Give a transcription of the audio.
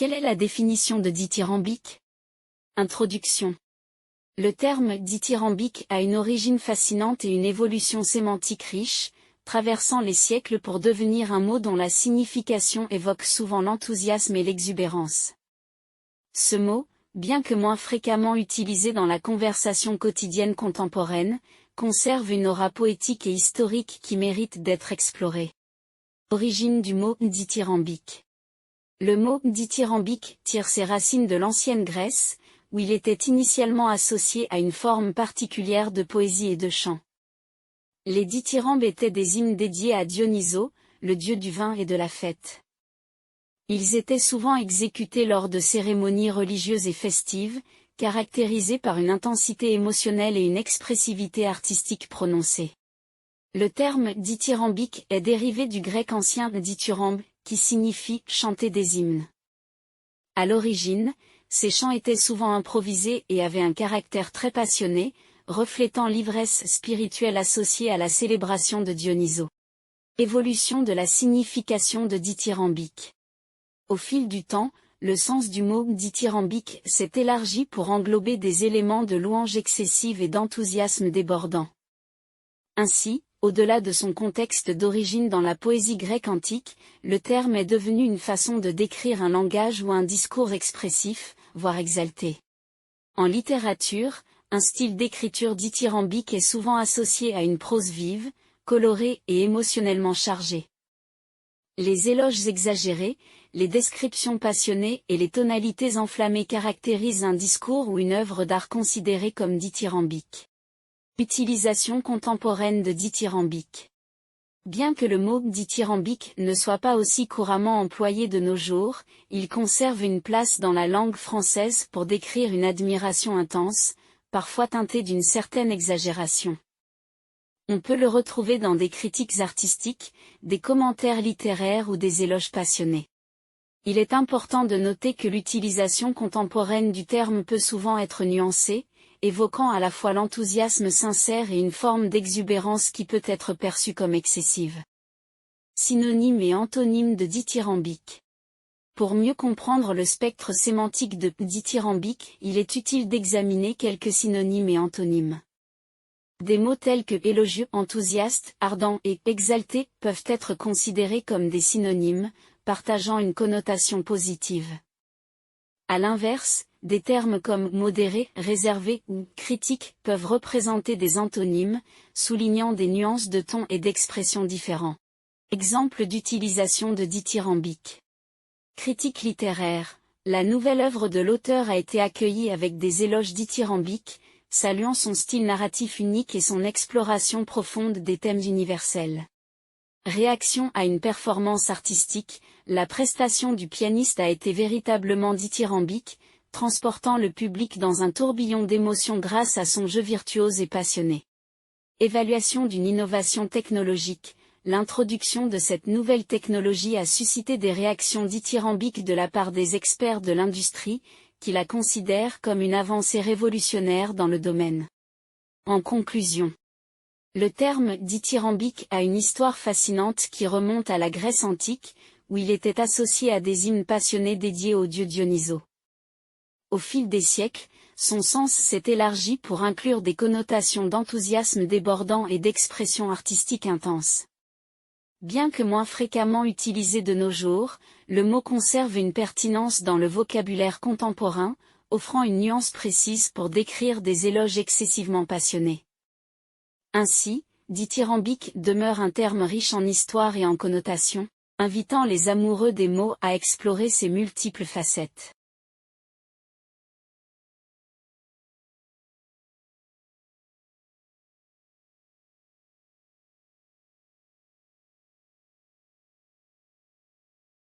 Quelle est la définition de dithyrambique? Introduction. Le terme dithyrambique a une origine fascinante et une évolution sémantique riche, traversant les siècles pour devenir un mot dont la signification évoque souvent l'enthousiasme et l'exubérance. Ce mot, bien que moins fréquemment utilisé dans la conversation quotidienne contemporaine, conserve une aura poétique et historique qui mérite d'être explorée. Origine du mot dithyrambique. Le mot dithyrambique tire ses racines de l'ancienne Grèce, où il était initialement associé à une forme particulière de poésie et de chant. Les dithyrambes étaient des hymnes dédiés à Dionysos, le dieu du vin et de la fête. Ils étaient souvent exécutés lors de cérémonies religieuses et festives, caractérisées par une intensité émotionnelle et une expressivité artistique prononcée. Le terme dithyrambique est dérivé du grec ancien dithyrambe, qui signifie chanter des hymnes. À l'origine, ces chants étaient souvent improvisés et avaient un caractère très passionné, reflétant l'ivresse spirituelle associée à la célébration de Dionysos. Évolution de la signification de dithyrambique. Au fil du temps, le sens du mot dithyrambique s'est élargi pour englober des éléments de louange excessive et d'enthousiasme débordant. Ainsi, au-delà de son contexte d'origine dans la poésie grecque antique, le terme est devenu une façon de décrire un langage ou un discours expressif, voire exalté. En littérature, un style d'écriture dithyrambique est souvent associé à une prose vive, colorée et émotionnellement chargée. Les éloges exagérés, les descriptions passionnées et les tonalités enflammées caractérisent un discours ou une œuvre d'art considérée comme dithyrambique. Utilisation contemporaine de dithyrambique. Bien que le mot dithyrambique ne soit pas aussi couramment employé de nos jours, il conserve une place dans la langue française pour décrire une admiration intense, parfois teintée d'une certaine exagération. On peut le retrouver dans des critiques artistiques, des commentaires littéraires ou des éloges passionnés. Il est important de noter que l'utilisation contemporaine du terme peut souvent être nuancée, évoquant à la fois l'enthousiasme sincère et une forme d'exubérance qui peut être perçue comme excessive. Synonymes et antonymes de dithyrambique. Pour mieux comprendre le spectre sémantique de dithyrambique, il est utile d'examiner quelques synonymes et antonymes. Des mots tels que élogieux, enthousiaste, ardent et exalté peuvent être considérés comme des synonymes, partageant une connotation positive. À l'inverse, des termes comme modéré, réservé ou critique peuvent représenter des antonymes, soulignant des nuances de ton et d'expression différents. Exemple d'utilisation de dithyrambique. Critique littéraire. La nouvelle œuvre de l'auteur a été accueillie avec des éloges dithyrambiques, saluant son style narratif unique et son exploration profonde des thèmes universels. Réaction à une performance artistique, la prestation du pianiste a été véritablement dithyrambique, transportant le public dans un tourbillon d'émotions grâce à son jeu virtuose et passionné. Évaluation d'une innovation technologique. L'introduction de cette nouvelle technologie a suscité des réactions dithyrambiques de la part des experts de l'industrie, qui la considèrent comme une avancée révolutionnaire dans le domaine. En conclusion, le terme dithyrambique a une histoire fascinante qui remonte à la Grèce antique, où il était associé à des hymnes passionnés dédiés au dieu Dionysos. Au fil des siècles, son sens s'est élargi pour inclure des connotations d'enthousiasme débordant et d'expression artistique intense. Bien que moins fréquemment utilisé de nos jours, le mot conserve une pertinence dans le vocabulaire contemporain, offrant une nuance précise pour décrire des éloges excessivement passionnés. Ainsi, dithyrambique demeure un terme riche en histoire et en connotations, invitant les amoureux des mots à explorer ses multiples facettes.